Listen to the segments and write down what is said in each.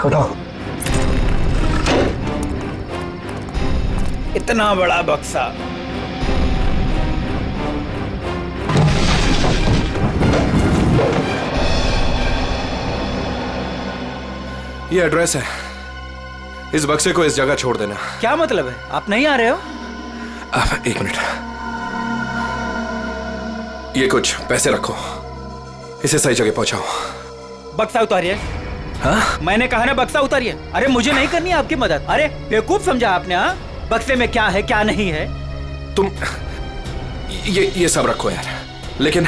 उठाओ। इतना बड़ा बक्सा। ये एड्रेस है, इस बक्से को इस जगह छोड़ देना। क्या मतलब है? आप नहीं आ रहे हो? एक मिनट, ये कुछ पैसे रखो, इसे सही जगह पहुंचाओ। बक्सा उतारिए। हाँ? मैंने कहा ना बक्सा उतारिए। अरे मुझे नहीं करनी आपकी मदद। अरे बेवकूफ समझा आपने? हाँ, बक्से में क्या है क्या नहीं है। तुम ये सब रखो यार, लेकिन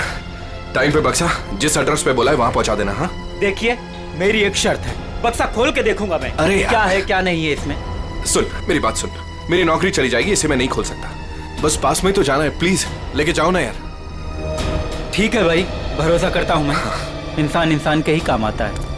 टाइम पे बक्सा जिस एड्रेस पे बोला है वहां पहुंचा देना। हाँ देखिए, मेरी एक शर्त है, बक्सा खोल के देखूंगा मैं। अरे क्या है क्या नहीं है इसमें। सुन मेरी बात सुन, मेरी नौकरी चली जाएगी, इसे मैं नहीं खोल सकता। बस पास में तो जाना है, प्लीज लेके जाओ ना यार। ठीक है भाई, भरोसा करता हूं मैं। इंसान इंसान के ही काम आता है।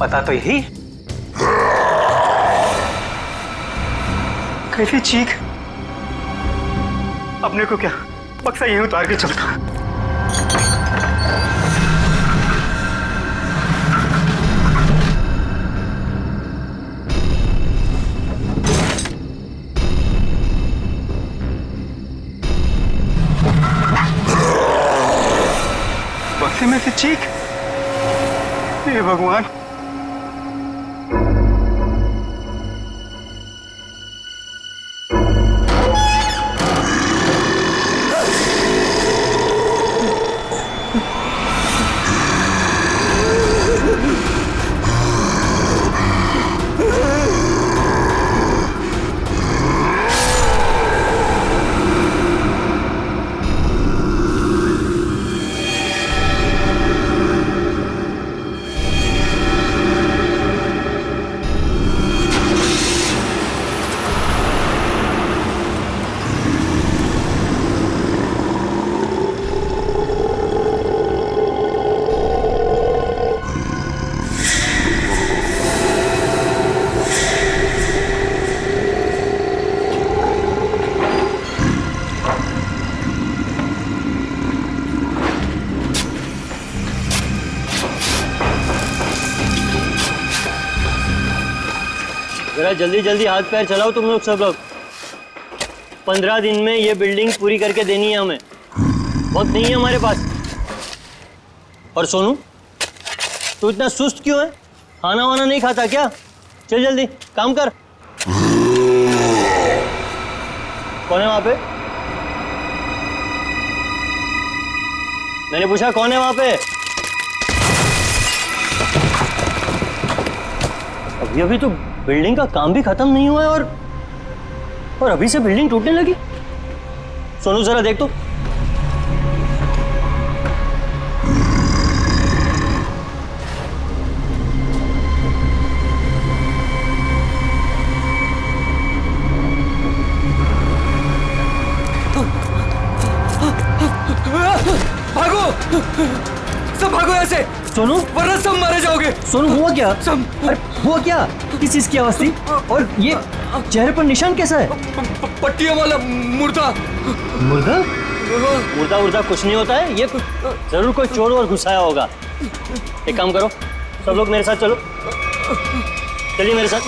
पता तो यही। कैसी चीख। अपने को क्या, बक्सा यहीं उतार के चलता। बक्से में से चीख। हे भगवान। जरा जल्दी जल्दी हाथ पैर चलाओ तुम लोग, सब लोग। 15 दिन में ये बिल्डिंग पूरी करके देनी है हमें, वक्त नहीं है हमारे पास। और सोनू, तू इतना सुस्त क्यों है? खाना वाना नहीं खाता क्या? चल जल्दी काम कर। कौन है वहां पे? मैंने पूछा कौन है वहां पे? अभी अभी तो बिल्डिंग का काम भी खत्म नहीं हुआ है और अभी से बिल्डिंग टूटने लगी। सोनू जरा देख तो। भागो, सब भागो ऐसे। सोनू, वरना सब मारे जाओगे। सोनू हुआ क्या? सब। अरे हुआ क्या? किस चीज की आवाज थी? और ये चेहरे पर निशान कैसा है? पट्टियों वाला मुर्दा। मुर्दा? मुर्दा उर्दा कुछ नहीं होता है, ये जरूर कोई चोर और घुसाया होगा। एक काम करो, सब लोग मेरे साथ चलो, चलिए मेरे साथ।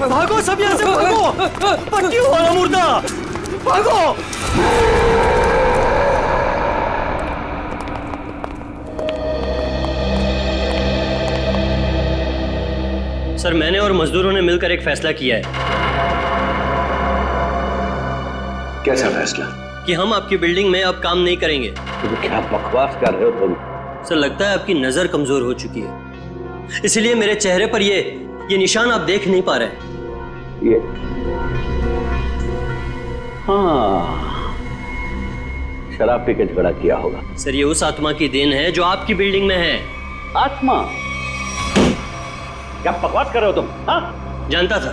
भागो सब यहाँ से, भागो। पट्टी वाला मुर्दा, भागो। सर, मैंने और मजदूरों ने मिलकर एक फैसला किया है कैसा फैसला? कि हम आपकी बिल्डिंग में अब काम नहीं करेंगे। तो क्या बकवास कर रहे हो तुम? सर, लगता है आपकी नजर कमजोर हो चुकी है, इसलिए मेरे चेहरे पर ये निशान आप देख नहीं पा रहे। ये हाँ, शराब पी के झगड़ा किया होगा। सर, ये उस आत्मा की देन है जो आपकी बिल्डिंग में है। आत्मा? क्या बकवास कर रहे हो तुम? हाँ? जानता था,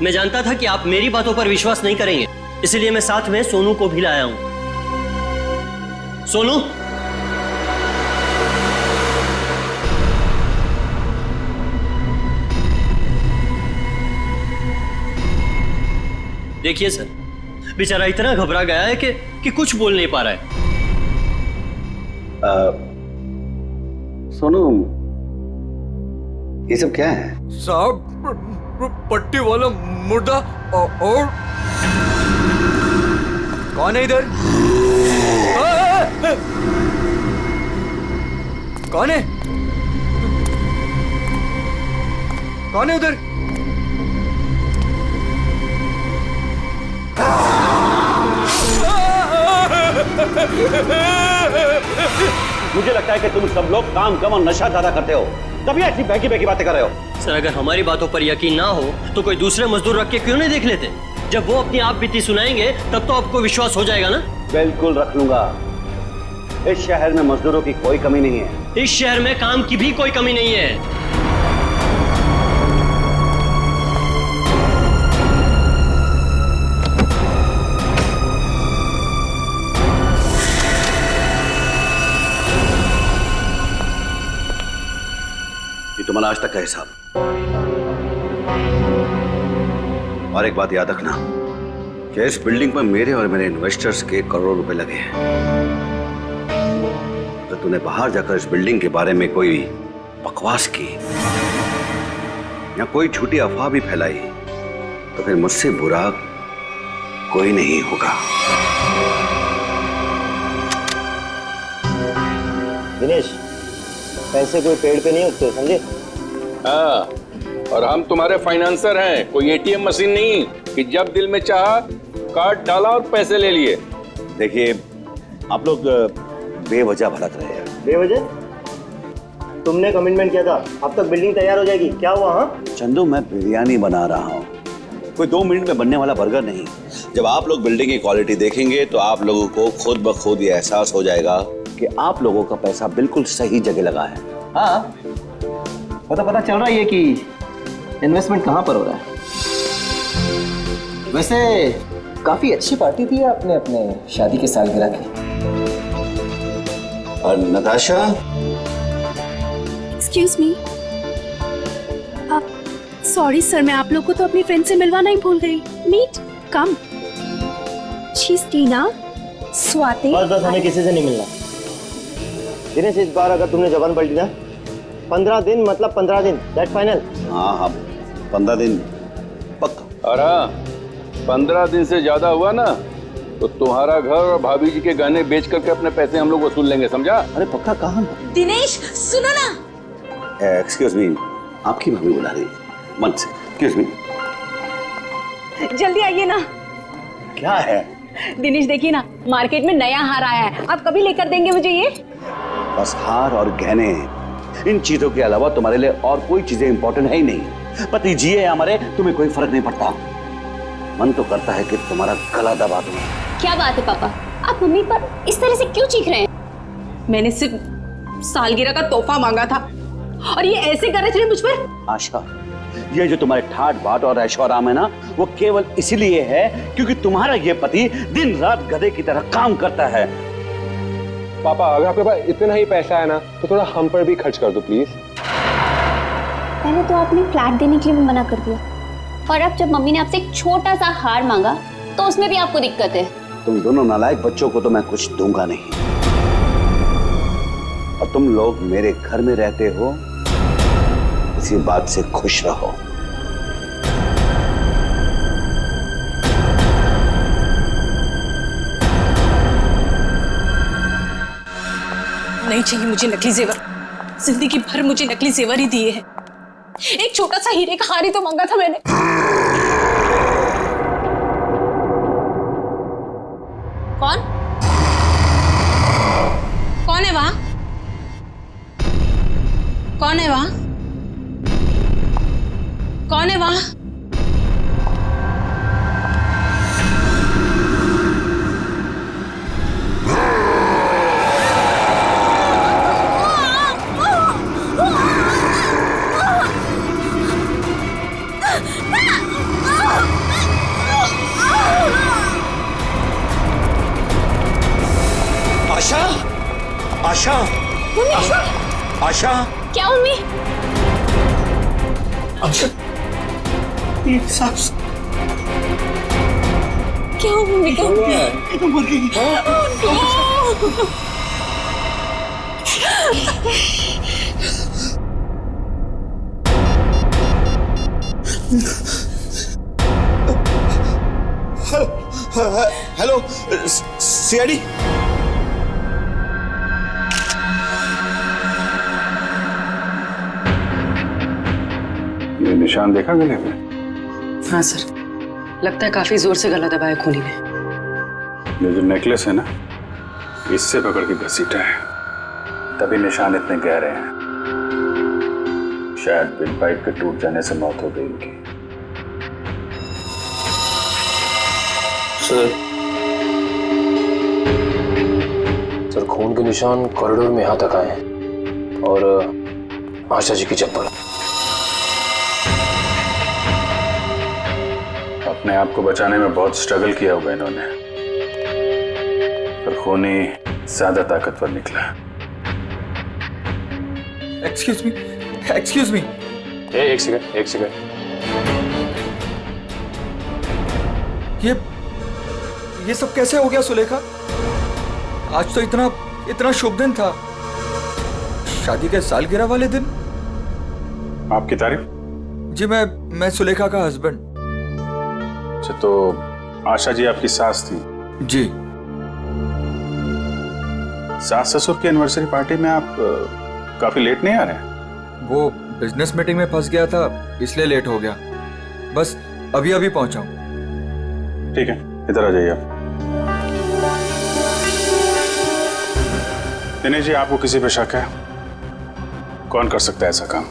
मैं जानता था कि आप मेरी बातों पर विश्वास नहीं करेंगे, इसलिए मैं साथ में सोनू को भी लाया हूं। सोनू, देखिए सर, बेचारा इतना घबरा गया है कि कुछ बोल नहीं पा रहा है। सोनू, ये सब क्या है? साहब, पट्टी वाला मुर्दा और कौन है इधर? कौन है? कौन है उधर? मुझे लगता है कि तुम सब लोग काम कम और नशा ज्यादा करते हो, तभी ऐसी बहकी बहकी बातें कर रहे हो। सर, अगर हमारी बातों पर यकीन ना हो तो कोई दूसरे मजदूर रख के क्यों नहीं देख लेते? जब वो अपनी आप बीती सुनाएंगे तब तो आपको विश्वास हो जाएगा ना। बिल्कुल रख लूंगा। इस शहर में मजदूरों की कोई कमी नहीं है। इस शहर में काम की भी कोई कमी नहीं है। ये तुम्हारा आज तक का हिसाब। और एक बात याद रखना कि इस बिल्डिंग पर मेरे और मेरे इन्वेस्टर्स के करोड़ों रुपए लगे हैं। तो तूने बाहर जाकर इस बिल्डिंग के बारे में कोई बकवास की या कोई झूठी अफवाह भी फैलाई तो फिर मुझसे बुरा कोई नहीं होगा। दिनेश, पैसे कोई पेड़ पे नहीं उगते, समझे? हाँ, और हम तुम्हारे फाइनेंसर हैं, कोई एटीएम मशीन नहीं कि जब दिल में चाहा कार्ड डाला और पैसे ले लिए। देखिए, आप लोग बेवजह भड़क रहे हैं। बेवजह? तुमने कमिटमेंट किया था, अब तक बिल्डिंग तैयार हो जाएगी, क्या हुआ? हाँ चंदू, मैं बिरयानी बना रहा हूँ, कोई 2 मिनट में बनने वाला बर्गर नहीं। जब आप लोग बिल्डिंग की क्वालिटी देखेंगे तो आप लोगों को खुद ब खुद ये एहसास हो जाएगा कि आप लोगों का पैसा बिल्कुल सही जगह लगा है। हाँ, पता चल रहा है कि इन्वेस्टमेंट कहाँ पर हो रहा है। वैसे काफी अच्छी पार्टी थी आपने अपने शादी के सालगिरह की। और Natasha, excuse me, sorry sir, मैं आप लोग को तो अपनी फ्रेंड से मिलवाना ही भूल गई। Meet, come. She is Tina, Swati. बस हमें किसी से नहीं मिलना। दिनेश, इस बार अगर तुमने जबान पलटी ना, 15 दिन मतलब 15 दिन, दैट फाइनल। हाँ, 15 दिन पक्का। और हाँ, 15 दिन से ज्यादा हुआ ना तो तुम्हारा घर और भाभी जी के गहने बेच करके अपने पैसे हम लोग वसूल लेंगे, समझा? अरे पक्का कहाँ? दिनेश सुनो ना। एक्सक्यूज मी, आपकी भाभी बुला रही है। मन से, एक्सक्यूज मी। जल्दी आइए ना। क्या है? दिनेश देखिए ना, मार्केट में नया हार आया है, आप कभी लेकर देंगे मुझे ये? बस हार और गहने, इन चीजों के अलावा तुम्हारे लिए और कोई चीजें इंपॉर्टेंट है ही नहीं। पति जिए या मरे तुम्हें कोई फर्क नहीं पड़ता। मन तो करता है कि तुम्हारा गला दबा दूं। क्या बात है पापा, आप मम्मी पर इस तरह से क्यों चीख रहे हैं? मैंने सिर्फ सालगिरह का तोहफा मांगा था और ये ऐसे कर रहे थे मुझ पर। आशा, ये जो तुम्हारे ठाट बाट और ऐशो आराम है ना, वो केवल इसीलिए है क्योंकि तुम्हारा ये पति दिन रात गधे की तरह काम करता है। पापा, अगर आपके पास इतना ही पैसा है ना तो थोड़ा हम पर भी खर्च कर दो प्लीज। पहले तो आपने फ्लैट देने के लिए भी मना कर दिया, और अब जब मम्मी ने आपसे एक छोटा सा हार मांगा तो उसमें भी आपको दिक्कत है। तुम दोनों नालायक बच्चों को तो मैं कुछ दूंगा नहीं, और तुम लोग मेरे घर में रहते हो, इसी बात से खुश रहो। नहीं चाहिए मुझे नकली जेवर, जिंदगी भर मुझे नकली जेवर ही दिए हैं। एक छोटा सा हीरे का हार ही तो मांगा था मैंने। कौन कौन है वहां? कौन है वहां? कौन है वहां? आशा, आशा, आशा, क्या मम्मी? आशा, ये सांस क्या हुआ मम्मी को? मर गई। Hello, CID. ये निशान देखा गले में? हाँ सर, लगता है काफी जोर से गला दबाया खूनी ने। ये जो नेकलेस है ना, इससे पकड़ के घसीटा है, तभी निशान इतने गहरे हैं। शायद बिल पाइप के टूट जाने से मौत हो गई इनकी। सर खून के निशान कॉरिडोर में यहाँ तक आए हैं और आशा जी की चप्पल। अपने आप को बचाने में बहुत स्ट्रगल किया होगा इन्होंने, पर खूनी ज्यादा ताकतवर निकला। Excuse me. एक सेकंड। ये सब कैसे हो गया सुलेखा? आज तो इतना शुभ दिन था, शादी के सालगिरह वाले दिन। आपकी तारीफ? जी मैं सुलेखा का हस्बैंड। अच्छा, तो आशा जी आपकी सास थी? जी। सास ससुर की एनिवर्सरी पार्टी में आप काफी लेट नहीं आ रहे हैं? वो बिजनेस मीटिंग में फंस गया था, इसलिए लेट हो गया। बस अभी पहुंचा हूं। ठीक है, इधर आ जाइए आप। दिनेश जी, आपको किसी पे शक है? कौन कर सकता है ऐसा काम?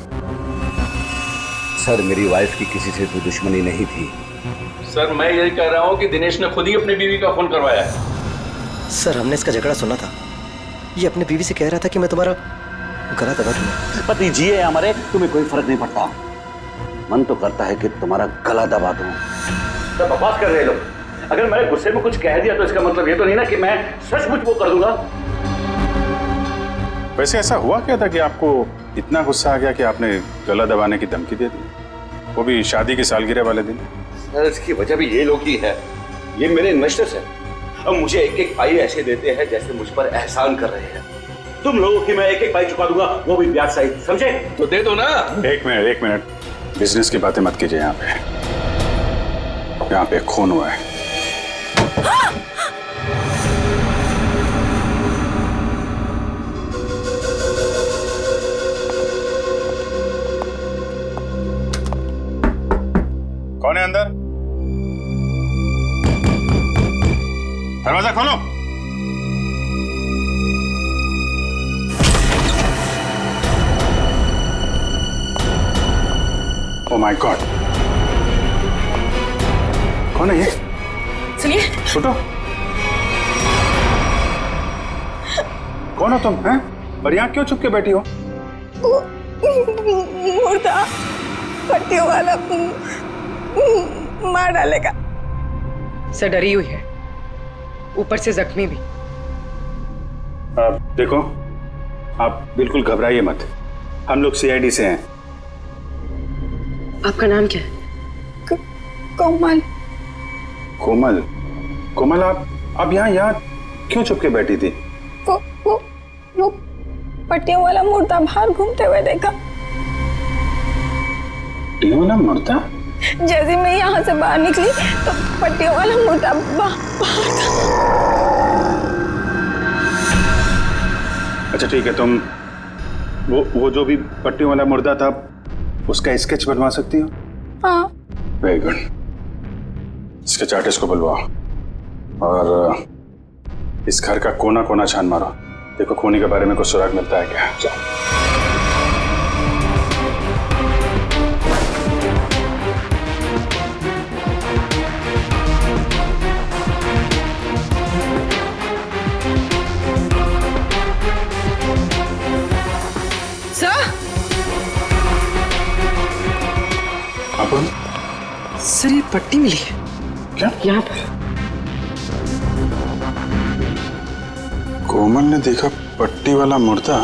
सर, मेरी वाइफ की किसी से कोई दुश्मनी नहीं थी। सर, मैं यही कह रहा हूँ कि दिनेश ने खुद ही अपनी बीवी का खून करवाया है। सर, हमने इसका झगड़ा सुना था। ये अपनी बीवी से कह रहा था कि मैं तुम्हारा गला दबा दूंगा। पति जिए या मरे, तुम्हें कोई फर्क नहीं पड़ता। मन तो करता है कि तुम्हारा गला दबा दूं। सब बकवास कर रहे लोग। अगर मैंने गुस्से में कुछ कह दिया तो इसका मतलब ये तो नहीं ना कि मैं सचमुच वो कर दूंगा। वैसे ऐसा हुआ क्या था कि आपको इतना गुस्सा आ गया कि आपने गला दबाने की धमकी दे दी, वो भी शादी की सालगिरह वाले दिन? सर, इसकी वजह भी ये लोग ही है। ये मेरे इन्वेस्टर्स हैं। अब मुझे एक पाई ऐसे देते हैं जैसे मुझ पर एहसान कर रहे हैं। तुम लोगों की मैं एक पाई चुका दूंगा, वो भी ब्याज सहित, समझे? तो दे दो ना। एक मिनट, बिजनेस की बातें मत कीजिए। यहाँ पे खून हुआ है। कौन है अंदर? दरवाजा खोलो। ओह माय गॉड, कौन है ये? सुनिए। छोटो, कौन हो तुम? हैं? और यहाँ क्यों छुप के बैठी हो? मुर्दा पट्टियों वाला मार डालेगा। सर डरी हुई है, ऊपर से जख्मी भी। आप देखो, आप बिल्कुल घबराइए मत। हम लोग सीआईडी से हैं। आपका नाम क्या है? कोमल। कोमल, आप यहाँ क्यों छुप के बैठी थी? वो पट्टियों वाला मुर्दा बाहर घूमते हुए देखा। पट्टियों वाला मुर्दा? जैसे मैं यहाँ से बाहर निकली तो पट्टियों वाला मुर्दा बाहर था। अच्छा ठीक है, तुम वो जो भी पट्टियों वाला मुर्दा था उसका स्केच बनवा सकती हो? हाँ। Very good. स्केच आर्टिस्ट को बुलवाओ और इस घर का कोना कोना छान मारो, देखो खूनी के बारे में कुछ सुराग मिलता है क्या। जाओ। सर ये पट्टी मिली है क्या? यहाँ पर। कोमल ने देखा पट्टी वाला मुर्दा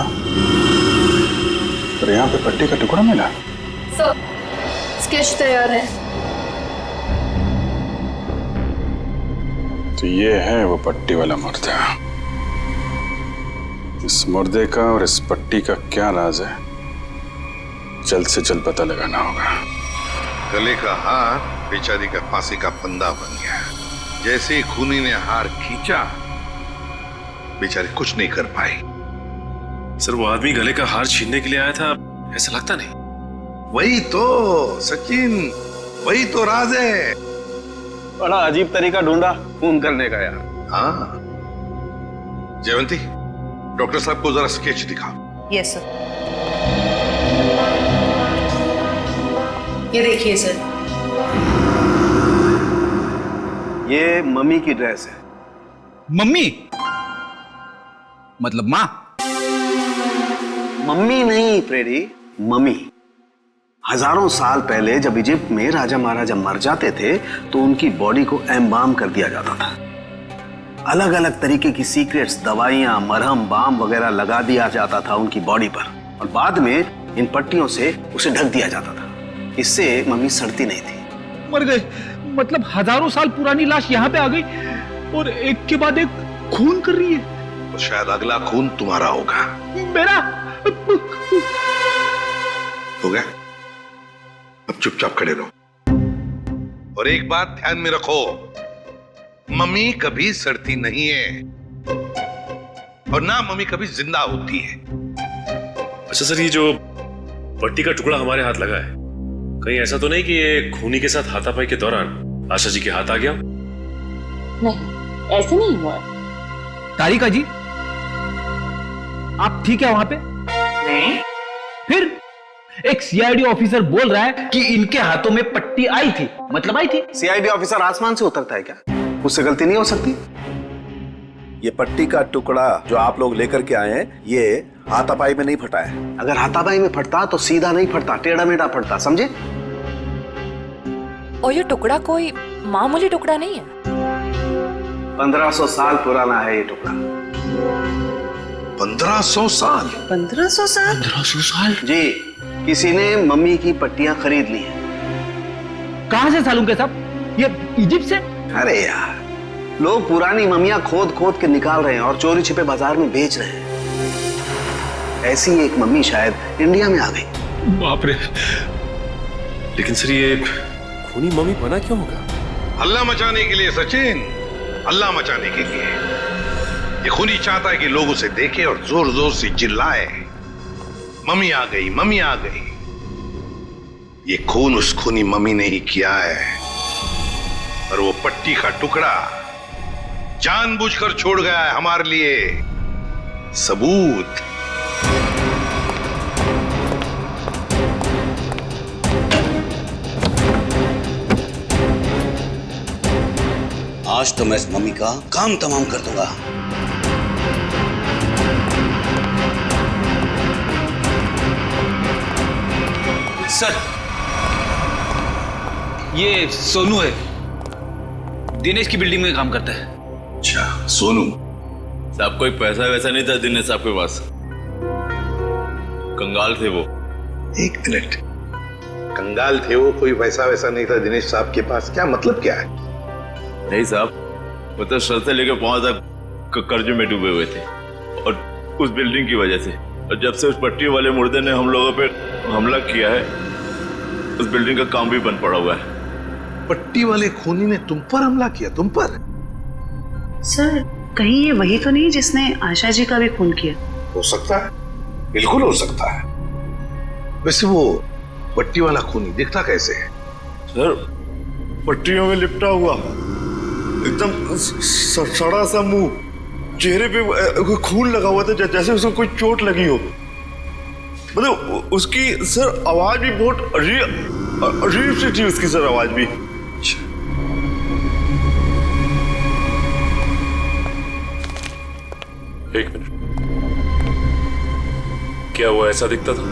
और यहाँ पे पट्टी का टुकड़ा मिला। सर स्केच तैयार है। तो ये है वो पट्टी वाला मुर्दा। इस मुर्दे का और इस पट्टी का क्या राज है, जल्द से जल्द पता लगाना होगा। गले का हार बेचारी का फांसी का फंदा बन गया। जैसे ही खूनी ने हार खींचा, बेचारी कुछ नहीं कर पाई। सर वो आदमी गले का हार छीनने के लिए आया था, ऐसा लगता नहीं? वही तो सचिन, वही तो राज है। बड़ा अजीब तरीका ढूंढा खून करने का यार। हाँ जयवंती, डॉक्टर साहब को जरा स्केच दिखाओ। Yes sir. ये देखिए सर, ये मम्मी की ड्रेस है। मम्मी मतलब माँ? मम्मी नहीं प्रेडी, मम्मी। हजारों साल पहले जब इजिप्ट में राजा महाराजा मर जाते थे तो उनकी बॉडी को एम्बाम कर दिया जाता था। अलग अलग तरीके की सीक्रेट्स, दवाइयां, मरहम, बाम वगैरह लगा दिया जाता था उनकी बॉडी पर और बाद में इन पट्टियों से उसे ढक दिया जाता था। इससे मम्मी सड़ती नहीं थी। मर गए मतलब हजारों साल पुरानी लाश यहाँ पे आ गई और एक के बाद एक खून कर रही है। तो शायद अगला खून तुम्हारा होगा। मेरा? हो गया, अब चुपचाप खड़े रहो। और एक बात ध्यान में रखो, मम्मी कभी सड़ती नहीं है और ना मम्मी कभी जिंदा होती है। अच्छा सर, ये जो पट्टी का टुकड़ा हमारे हाथ लगा है, कहीं ऐसा तो नहीं कि ये खूनी के साथ हाथापाई के दौरान आशा जी के हाथ आ गया? नहीं, ऐसे नहीं हुआ। तारिका जी, आप ठीक है वहां पे? नहीं। फिर एक सीआईडी ऑफिसर बोल रहा है कि इनके हाथों में पट्टी आई थी, मतलब आई थी। सीआईडी ऑफिसर आसमान से उतरता है क्या? उससे गलती नहीं हो सकती। ये पट्टी का टुकड़ा जो आप लोग लेकर के आए हैं, ये हाथापाई में नहीं फटा है। अगर हाथापाई में फटता तो सीधा नहीं फटता, टेढ़ा मेढ़ा फटता, समझे? और ये टुकड़ा कोई मामूली टुकड़ा नहीं है। 1500 साल पुराना है ये टुकड़ा। 1500 साल? 1500 साल? 1500 साल? जी, किसी ने मम्मी की पट्टियां खरीद ली हैं। कहां से सालूं के साहब? ये इजिप्ट से? अरे यार, लोग पुरानी मम्मियां खोद खोद के निकाल रहे हैं और चोरी छिपे बाजार में बेच रहे हैं। ऐसी एक मम्मी शायद इंडिया में आ गई। बाप रे! लेकिन सर ये खूनी मम्मी बना क्यों होगा? हल्ला मचाने के लिए सचिन, हल्ला मचाने के लिए। ये खूनी चाहता है कि लोग उसे देखें और जोर जोर से चिल्लाए, मम्मी आ गई, मम्मी आ गई। ये खून उस खूनी मम्मी ने ही किया है और वो पट्टी का टुकड़ा जानबूझकर छोड़ गया है हमारे लिए सबूत। आज तो मैं इस मम्मी का काम तमाम कर दूंगा। सर, ये सोनू है, दिनेश की बिल्डिंग में काम करता है। अच्छा, सोनू साहब, कोई पैसा वैसा नहीं था दिनेश साहब के पास, कंगाल थे वो। एक मिनट, कंगाल थे वो, कोई पैसा वैसा नहीं था दिनेश साहब के पास, क्या मतलब क्या है? नहीं साहब, वो तो सर से लेकर पांव तक कर्जे में डूबे हुए थे और उस बिल्डिंग की वजह से। और जब से उस पट्टी वाले मुर्दे ने हम लोगों पे हमला किया है, उस बिल्डिंग का काम भी बंद पड़ा हुआ है। पट्टी वाले खूनी ने तुम पर हमला किया? तुम पर? सर, कहीं ये वही तो नहीं जिसने आशा जी का भी खून किया? हो सकता है, बिल्कुल हो सकता है। वैसे वो पट्टी वाला खूनी दिखता कैसे है? सर पट्टियों में लिपटा हुआ, एकदम सड़ा सा मुंह, चेहरे पे खून लगा हुआ था जैसे उसको कोई चोट लगी हो। मतलब उसकी सर आवाज भी बहुत अजीब सी थी, उसकी सर आवाज भी। एक मिनट, क्या वो ऐसा दिखता था?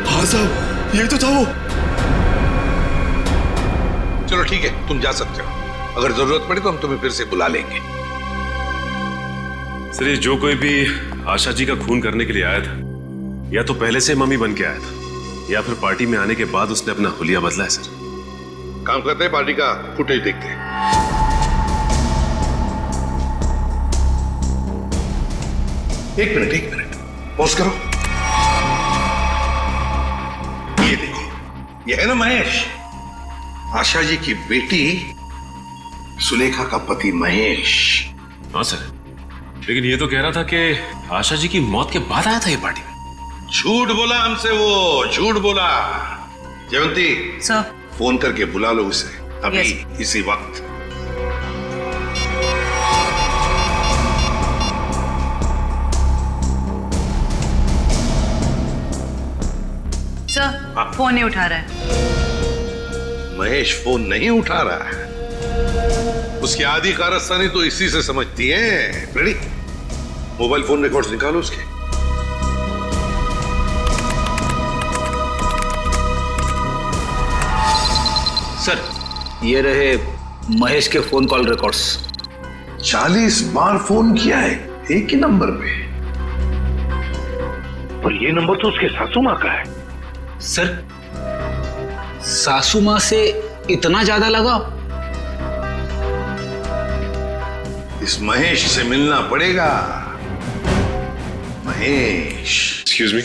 हाँ साहब, ये तो था वो। चलो ठीक है, तुम जा सकते हो। अगर जरूरत पड़ी तो हम तुम्हें फिर से बुला लेंगे। सर ये जो कोई भी आशा जी का खून करने के लिए आया था, या तो पहले से मम्मी बन के आया था, या फिर पार्टी में आने के बाद उसने अपना हुलिया बदला है। सर काम करते हैं, पार्टी का फुटेज देखते हैं। एक मिनट पॉज करो। ये देखो, ये है ना महेश, आशा जी की बेटी सुलेखा का पति महेश। हाँ सर, लेकिन ये तो कह रहा था कि आशा जी की मौत के बाद आया था ये पार्टी में। झूठ बोला हमसे, वो झूठ बोला। जयवंती सर, फोन करके बुला लो उसे अभी, इसी वक्त। सर फोन नहीं उठा रहा है। महेश फोन नहीं उठा रहा है, उसकी आधी कारस्तानी तो इसी से समझती है। रेडी, मोबाइल फोन रिकॉर्ड्स निकालो उसके। सर ये रहे महेश के फोन कॉल रिकॉर्ड्स। 40 बार फोन किया है एक ही नंबर पे, और ये नंबर तो उसके सासू माँ का है। सर सासू माँ से इतना ज्यादा लगा? इस महेश से मिलना पड़ेगा। महेश, एक्सक्यूज मी,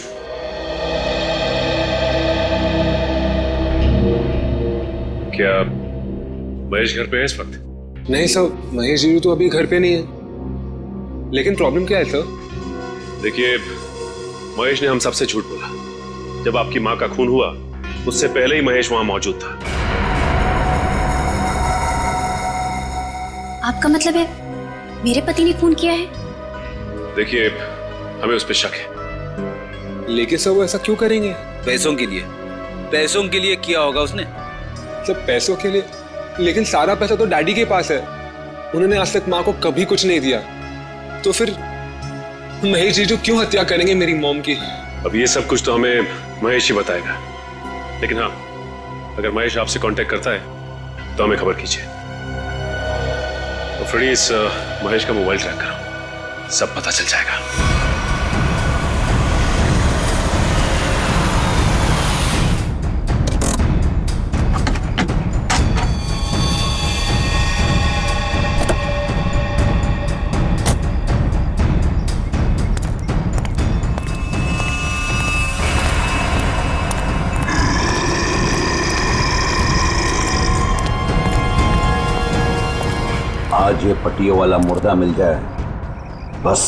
क्या महेश घर पे है इस वक्त? नहीं सर, महेश जी तो अभी घर पे नहीं है। लेकिन प्रॉब्लम क्या है सर? देखिए, महेश ने हम सबसे झूठ बोला। जब आपकी मां का खून हुआ उससे पहले ही महेश वहां मौजूद था। आपका मतलब है मेरे पति ने खून किया है? देखिए, हमें उस पर शक है। लेकिन सर वो ऐसा क्यों करेंगे? पैसों के लिए, पैसों के लिए किया होगा उसने। सब पैसों के लिए? लेकिन सारा पैसा तो डैडी के पास है, उन्होंने आज तक माँ को कभी कुछ नहीं दिया। तो फिर महेश जीजू क्यों हत्या करेंगे मेरी मॉम की? अब ये सब कुछ तो हमें महेश ही बताएगा। लेकिन हाँ, अगर महेश आपसे कांटेक्ट करता है तो हमें खबर कीजिए। तो फ्रेडी, इस महेश का मोबाइल ट्रैक करो, सब पता चल जाएगा। आज ये पट्टियों वाला मुर्दा मिल जाए बस।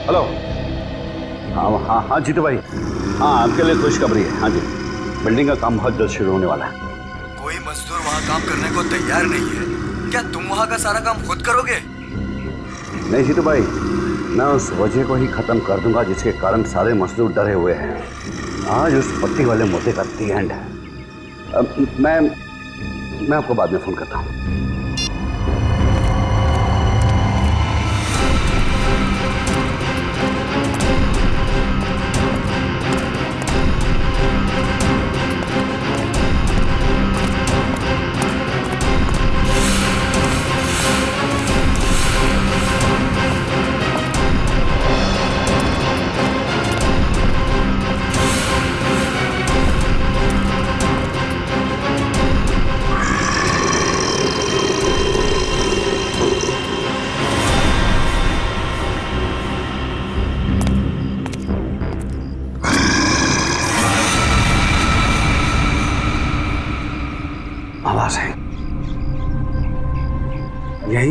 हेलो, हाँ जीतू भाई, हाँ आपके लिए खुशखबरी है। हाँ जी, बिल्डिंग का काम बहुत जल्द शुरू होने वाला है। कोई मजदूर वहाँ काम करने को तैयार नहीं है। क्या तुम वहाँ का सारा काम खुद करोगे? नहीं जीतू भाई, मैं उस वजह को ही खत्म कर दूंगा जिसके कारण सारे मजदूर डरे हुए हैं। आज उस पट्टी वाले मुद्दे का दी एंड है। मैं आपको बाद में फोन करता हूँ।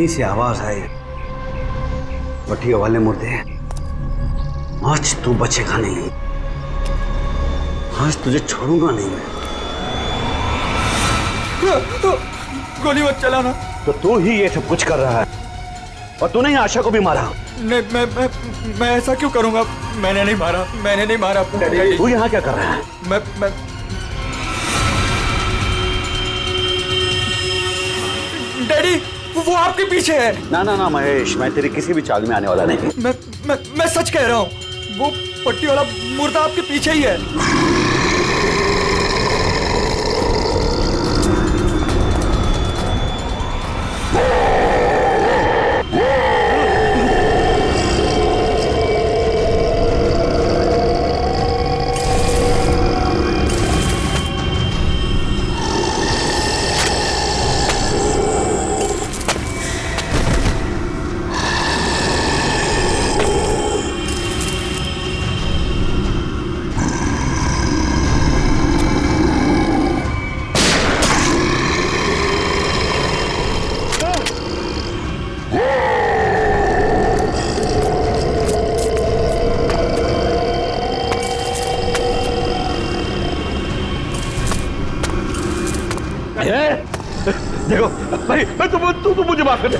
कहीं से आवाज आई, पट्टियों वाले मुर्दे, आज तू बचेगा नहीं, आज तुझे छोड़ूंगा नहीं मैं। गोली मत चलाना। तो तू ही ये सब कुछ कर रहा है और तूने ही आशा को भी मारा। नहीं, मैं ऐसा क्यों करूंगा? मैंने नहीं मारा। तू यहाँ क्या कर रहा है? मैं डैडी, वो आपके पीछे है। ना महेश, मैं तेरी किसी भी चाल में आने वाला नहीं। मैं सच कह रहा हूँ, वो पट्टी वाला मुर्दा आपके पीछे ही है। देखो भाई, तू मुझे माफ कर दे।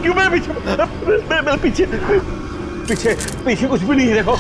क्यों मैं पीछे कुछ भी नहीं है। देखो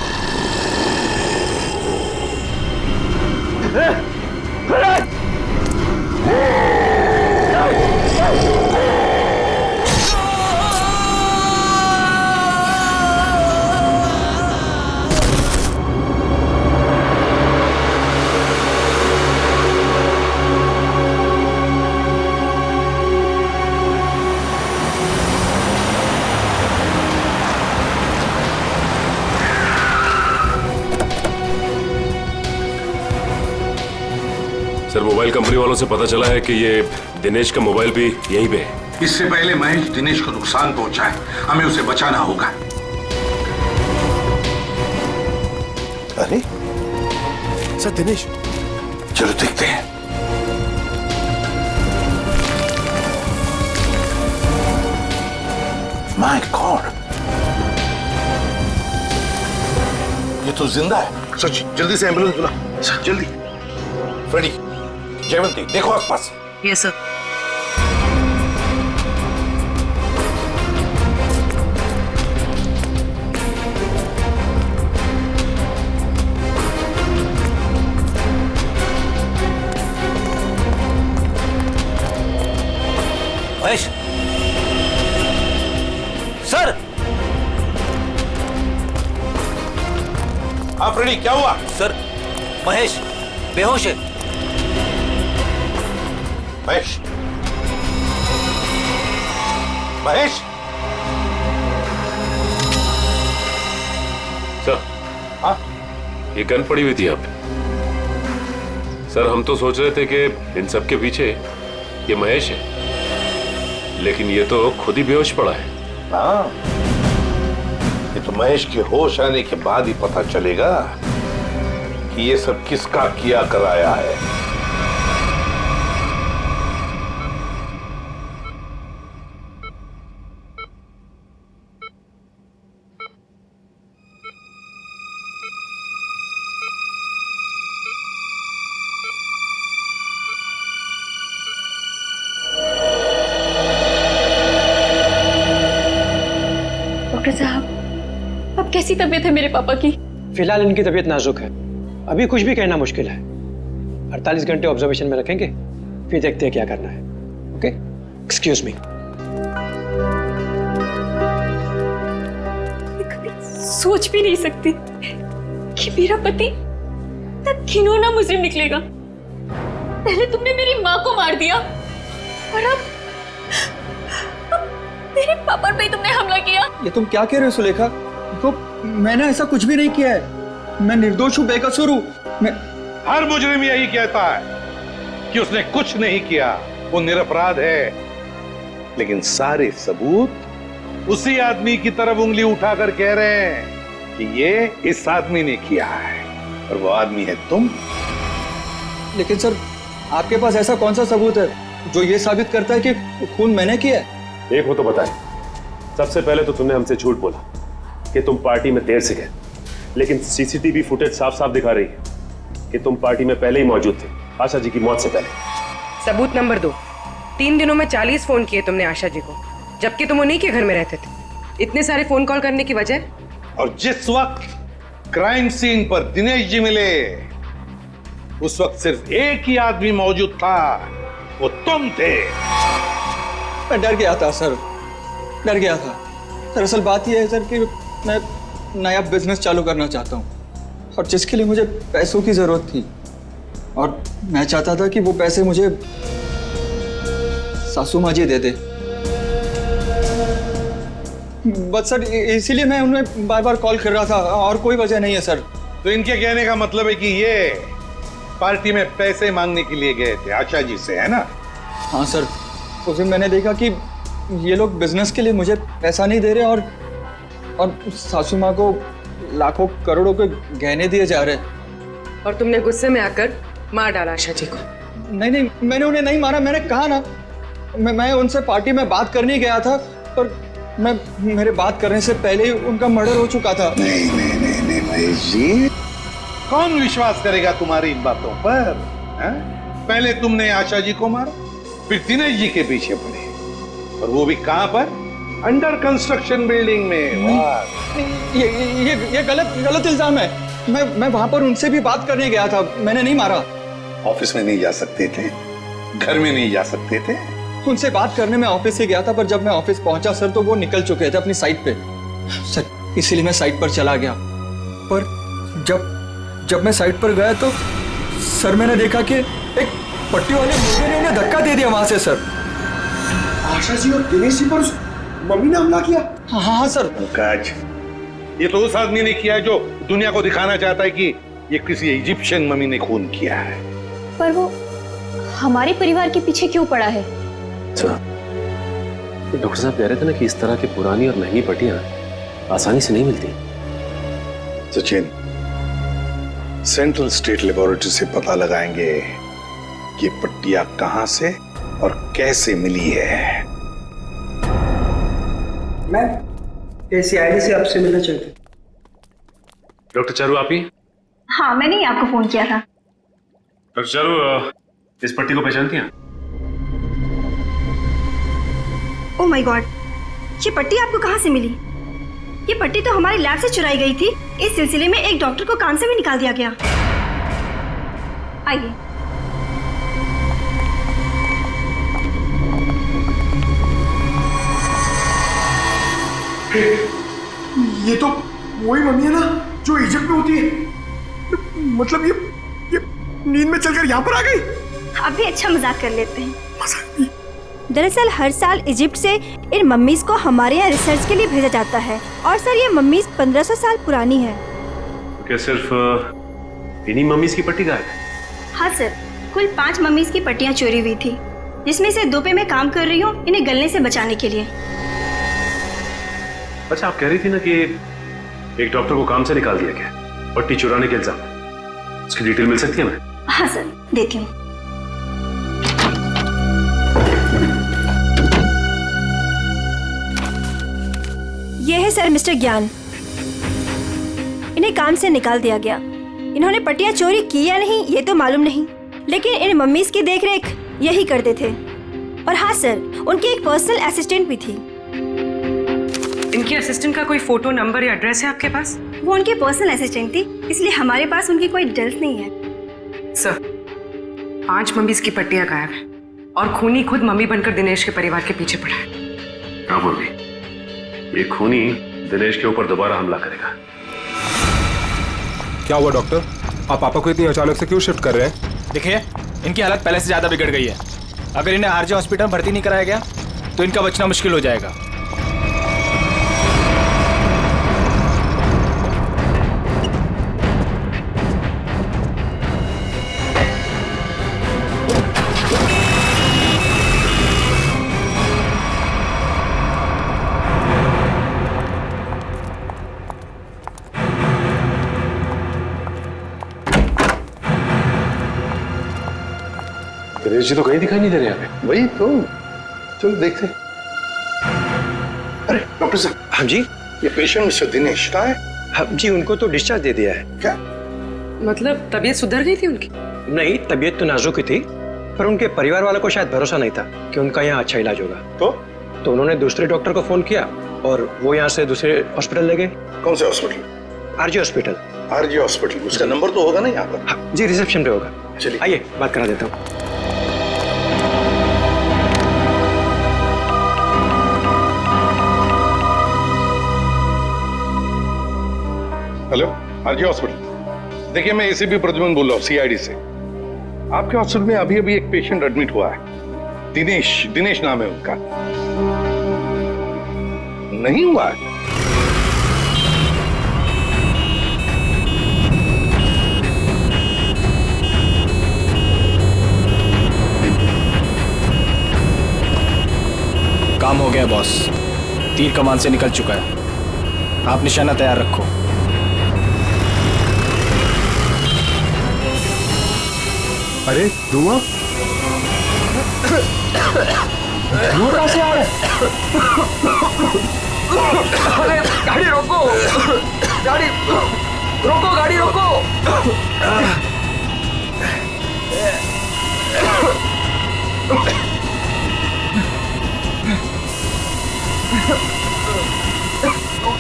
सर, मोबाइल कंपनी वालों से पता चला है कि ये दिनेश का मोबाइल भी यहीं पे है। इससे पहले महेश दिनेश को नुकसान पहुंचाए, हमें उसे बचाना होगा। अरे सर, दिनेश, चलो देखते हैं। माय गॉड, ये तो जिंदा है। सच, जल्दी से एम्बुलेंस बुला, जल्दी। फ्रेडी, जयवंती, देखो आसपास। Yes sir. महेश सर। हाँ फ्रेडी, क्या हुआ? सर, महेश बेहोश है। महेश, महेश। सर, हाँ? ये गन पड़ी हुई थी यहाँ पे। सर, हम तो सोच रहे थे कि इन सब के पीछे ये महेश है, लेकिन ये तो खुद ही बेहोश पड़ा है। हाँ, ये तो महेश के होश आने के बाद ही पता चलेगा कि ये सब किसका किया कराया है। डॉक्टर साहब, अब कैसी तबीयत है मेरे पापा की? फिलहाल इनकी तबीयत नाजुक है, अभी कुछ भी कहना मुश्किल है। 48 घंटे ऑब्जर्वेशन में रखेंगे, फिर देखते हैं क्या करना है। Okay, excuse me. सोच भी नहीं सकती कि मेरा पति इतना घिनौना मुजरिम निकलेगा। पहले तुमने मेरी माँ को मार दिया और अब मेरे पापा पे तुमने हमला किया। ये तुम क्या कह रहे हो सुलेखा? देखो, मैंने ऐसा कुछ भी नहीं किया है। मैं निर्दोष हूँ, बेकसूर हूँ। मैं हर मुजरिम यही कहता है कि उसने कुछ नहीं किया, वो निरपराध है। लेकिन सारे सबूत उसी आदमी की तरफ उंगली उठाकर कह रहे हैं कि ये इस आदमी ने किया है, और वो आदमी है तुम। लेकिन सर, आपके पास ऐसा कौन सा सबूत है जो ये साबित करता है कि खून मैंने किया है। एक वो तो बताए, सबसे पहले तो तुमने हमसे झूठ बोला कि तुम पार्टी में देर से गए, लेकिन सीसीटीवी फुटेज साफ साफ दिखा रही है कि तुम पार्टी में पहले ही मौजूद थे, आशा जी की मौत से पहले। सबूत नंबर 2, 3 दिनों में 40 फोन किए तुमने आशा जी को, जबकि तुम उन्हीं के घर में रहते थे। इतने सारे फोन कॉल करने की वजह? और जिस वक्त क्राइम सीन पर दिनेश जी मिले उस वक्त सिर्फ एक ही आदमी मौजूद था, वो तुम थे। मैं डर गया था सर, डर गया था। दरअसल बात यह है सर कि मैं नया बिजनेस चालू करना चाहता हूँ और जिसके लिए मुझे पैसों की जरूरत थी, और मैं चाहता था कि वो पैसे मुझे सासू माँ जी दे दे। बस सर इसीलिए मैं उन्हें बार बार कॉल कर रहा था, और कोई वजह नहीं है सर। तो इनके कहने का मतलब है कि ये पार्टी में पैसे मांगने के लिए गए थे आशा जी से, है ना? हाँ सर, उस दिन मैंने देखा कि ये लोग बिजनेस के लिए मुझे पैसा नहीं दे रहे और सासू माँ को लाखों करोड़ों के गहने दिए जा रहे। और तुमने गुस्से में आकर मार डाला आशा जी को? नहीं नहीं, मैंने उन्हें नहीं मारा। मैंने कहा ना, मैं उनसे पार्टी में बात करने गया था, पर मेरे बात करने से पहले ही उनका मर्डर हो चुका था। नहीं नहीं नहीं नहीं महेश जी, कौन विश्वास करेगा तुम्हारी इन बातों पर? पहले तुमने आशा जी को मारा, फिर दिनेश जी के पीछे पड़े, और वो भी कहां पर? अंडर कंस्ट्रक्शन बिल्डिंग में। ये गलत इल्जाम है। मैं वहां पर उनसे भी बात करने गया था, मैंने नहीं मारा। ऑफिस में नहीं जा सकते थे, घर में नहीं जा सकते थे? उनसे बात करने में ऑफिस से गया था, पर जब मैं ऑफिस पहुंचा सर तो वो निकल चुके थे अपनी साइट पे सर, इसीलिए मैं साइट पर चला गया। पर जब मैं साइट पर गया तो सर मैंने देखा कि एक पट्टी वाले मुर्गे ने उन्हें धक्का दे दिया वहां से सर। आशा जी और दिनेश जी पर मम्मी ने हमला किया? हाँ सर। पंकज, ये तो उस आदमी ने किया है जो दुनिया को दिखाना चाहता है कि ये किसी इजिप्शियन मम्मी ने खून किया है। पर वो हमारे परिवार के पीछे क्यों पड़ा है? डॉक्टर साहब कह रहे थे ना कि इस तरह की पुरानी और महंगी पट्टियां आसानी से नहीं मिलती। सचिन, सेंट्रल स्टेट लेबोरेटरी से पता लगाएंगे कि पट्टियां कहां से और कैसे मिली है। मैं ACID से आपसे मिलना चाहती हूँ। डॉक्टर चारू आप ही? हाँ, मैंने ही आपको फोन किया था। डॉक्टर चारू, इस पट्टी को पहचानती हैं? ओह माय गॉड, ये पट्टी आपको कहाँ से मिली? ये पट्टी तो हमारी लैब से चुराई गई थी। इस सिलसिले में एक डॉक्टर को काम से भी निकाल दिया गया। आइए। ये तो वही मम्मी है ना जो इजिप्ट में होती है। मतलब ये नींद में चलकर यहाँ पर आ गई। आप भी अच्छा मजाक कर लेते हैं। दरअसल हर साल इजिप्ट से इन मम्मीज को हमारे यहाँ रिसर्च के लिए भेजा जाता है, और सर ये मम्मीज 1500 साल पुरानी है। तो क्या सिर्फ इन्हीं मम्मीज की पट्टी गायब है? हाँ सर, कुल 5 मम्मीज की पट्टियाँ चोरी हुई थी, जिसमें से 2 पे मैं काम कर रही हूँ इन्हें गलने से बचाने के लिए। अच्छा, आप कह रही थी ना कि एक डॉक्टर को काम से निकाल दिया गया पट्टी चुराने के इल्जाम में, उसकी डिटेल मिल सकती है हमें? हाँ सर, देती हूँ। ये है सर मिस्टर ज्ञान। इन्हें काम से निकाल दिया गया। इन्होंने पट्टियां चोरी की या नहीं ये तो मालूम नहीं, लेकिन इन मम्मीज की देखरेख यही करते थे। और हाँ सर, उनकी एक पर्सनल असिस्टेंट भी थी। इनकी असिस्टेंट का कोई फोटो, नंबर या एड्रेस है आपके पास? वो उनकी पर्सनल असिस्टेंट थी, इसलिए हमारे पास उनकी कोई डिटेल्स नहीं है। सर, 5 मम्मीज की पट्टियां गायब है और खूनी खुद मम्मी बनकर दिनेश के परिवार के पीछे पड़ा है। क्या बोल रही? ये खूनी दिनेश के ऊपर दोबारा हमला करेगा। क्या हुआ डॉक्टर? आप पापा को इतनी अचानक से क्यों शिफ्ट कर रहे हैं? देखिए, इनकी हालत पहले से ज्यादा बिगड़ गई है। अगर इन्हें आरजे हॉस्पिटल में भर्ती नहीं कराया गया तो इनका बचना मुश्किल हो जाएगा। दिनेश जी तो कहीं दिखाई नहीं दे रहे हमें। वही तो, चलो देखते। अरे डॉक्टर साहब। हाँ जी। ये पेशेंट मिस्टर दिनेश का है? हाँ जी, उनको तो डिस्चार्ज दे दिया है। क्या मतलब तबीयत सुधर गई थी उनकी? नहीं, तबीयत तो नाजुक ही थी, पर उनके परिवार वालों को शायद भरोसा नहीं था कि उनका यहाँ अच्छा इलाज होगा। तो उन्होंने दूसरे डॉक्टर को फोन किया और वो यहाँ से दूसरे हॉस्पिटल ले गए। कौन से hospital? RG hospital. RG hospital, उसका नंबर तो होगा ना यहाँ पर? हाँ जी, रिसेप्शन पे होगा। चलिए आइए बात करा देता हूँ। Hello, RG hospital. देखिए, मैं एसीपी प्रद्युमन बोल रहा हूँ, सीआईडी से। आपके हॉस्पिटल में अभी अभी एक पेशेंट एडमिट हुआ है। दिनेश नाम है उनका। नहीं हुआ है? काम हो गया बॉस, तीर कमान से निकल चुका है। आप निशाना तैयार रखो। अरे धुआं कहां से आ रहा है? अरे गाड़ी रोको, गाड़ी रोको, गाड़ी रोको।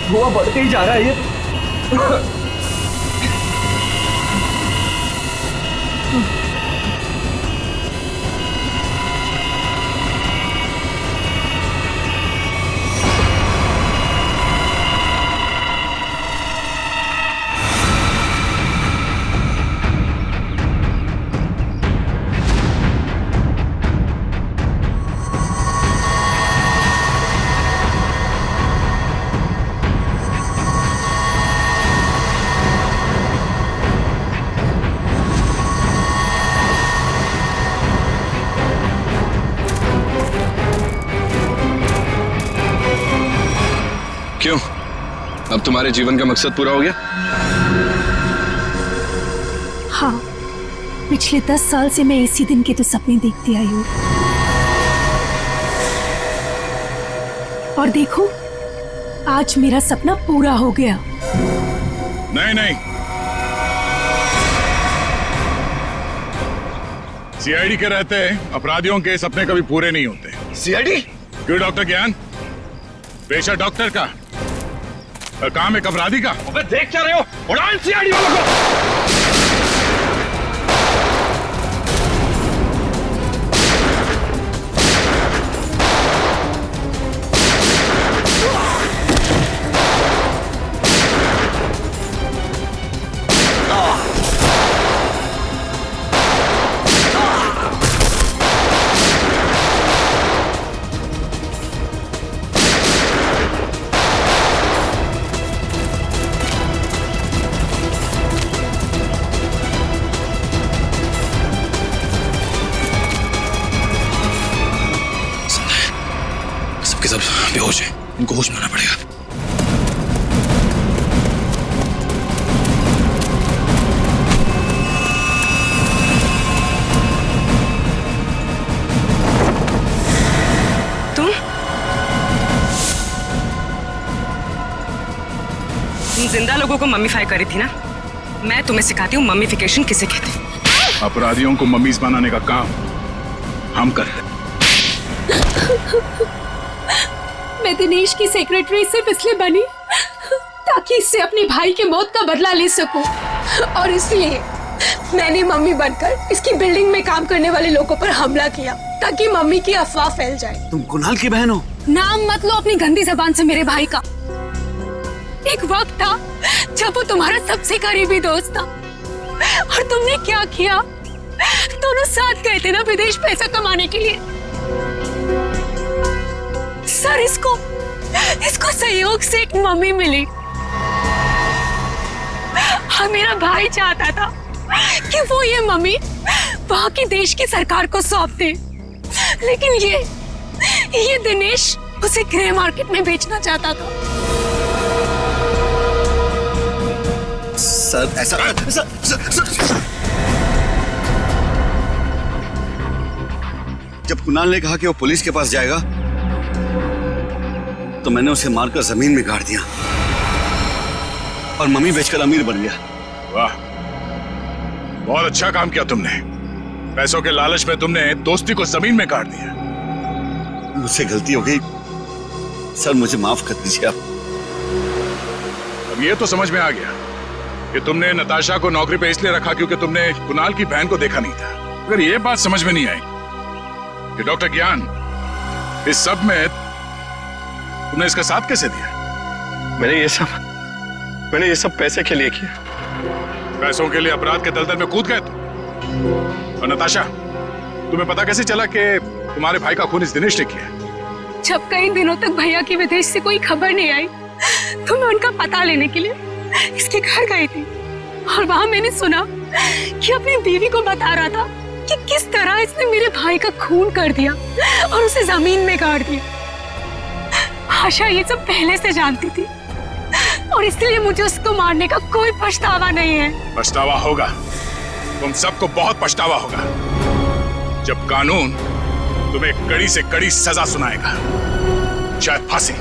धुआं बढ़ते ही जा रहा है ये। क्यों, अब तुम्हारे जीवन का मकसद पूरा हो गया? हाँ, पिछले 10 साल से मैं इसी दिन के तो सपने देखती आई हूँ। और देखो, आज मेरा सपना पूरा हो गया। नहीं, सीआईडी के रहते अपराधियों के सपने कभी पूरे नहीं होते। सीआईडी? क्यों डॉक्टर ज्ञान? पेशा डॉक्टर का, काम एक अपराधी का। देख क्या रहे हो? उड़ान सीआईडी वालों को। सब बेहोश है, इनको होश में आना पड़ेगा। तुम जिंदा लोगों को मम्मीफाई करी थी ना? मैं तुम्हें सिखाती हूँ मम्मीफिकेशन किसे कहते हैं। अपराधियों को मम्मीज बनाने का काम हम करते हैं। मैं दिनेश की सेक्रेटरी सिर्फ इसलिए बनी ताकि इससे अपने भाई के मौत का बदला ले सकूं, और इसलिए मैंने मम्मी बनकर इसकी बिल्डिंग में काम करने वाले लोगों पर हमला किया ताकि मम्मी की अफवाह फैल जाए। तुम कुणाल की बहन हो? नाम मत लो अपनी गंदी जबान से मेरे भाई का। एक वक्त था जब वो तुम्हारा सबसे करीबी दोस्त था, और तुमने क्या किया? दोनों साथ गए थे ना विदेश पैसा कमाने के लिए। सर, इसको सहयोग से एक मम्मी मिली, और मेरा भाई चाहता था कि वो ये मम्मी वहां की देश की सरकार को सौंप दे, लेकिन ये दिनेश उसे ग्रे मार्केट में बेचना चाहता था। सर, ऐसा जब कुणाल ने कहा कि वो पुलिस के पास जाएगा तो मैंने उसे मारकर जमीन में गाड़ दिया और मम्मी बेचकर अमीर बन गया। वाह, बहुत अच्छा काम किया तुमने। पैसों के लालच में तुमने दोस्ती को जमीन में गाड़ दिया। मुझसे गलती हो गई सर, मुझे माफ कर दीजिए आप। अब ये तो समझ में आ गया कि तुमने नताशा को नौकरी पे इसलिए रखा क्योंकि तुमने कुणाल की बहन को देखा नहीं था। अगर ये बात समझ में नहीं आई कि डॉक्टर ज्ञान इस सब में तुमने इसका साथ कैसे दिया? मैंने ये सब पैसे के लिए किया। पैसों के लिए अपराध के दलदल में कूद गए तुम। और नताशा, तुम्हें पता कैसे चला कि तुम्हारे भाई का खून इस दिनेश ने किया? जब कई दिनों तक भैया की विदेश से कोई खबर नहीं आई तो मैं उनका पता लेने के लिए इसके घर गई थी और वहां मैंने सुना कि अपनी बीवी को बता रहा था कि किस तरह इसने मेरे भाई का खून कर दिया और उसे जमीन में गाड़ दिया। आशा ये सब पहले से जानती थी और इसलिए मुझे उसको मारने का कोई पछतावा नहीं है। पछतावा होगा, तुम सबको बहुत पछतावा होगा जब कानून तुम्हें कड़ी से कड़ी सजा सुनाएगा, शायद फांसी।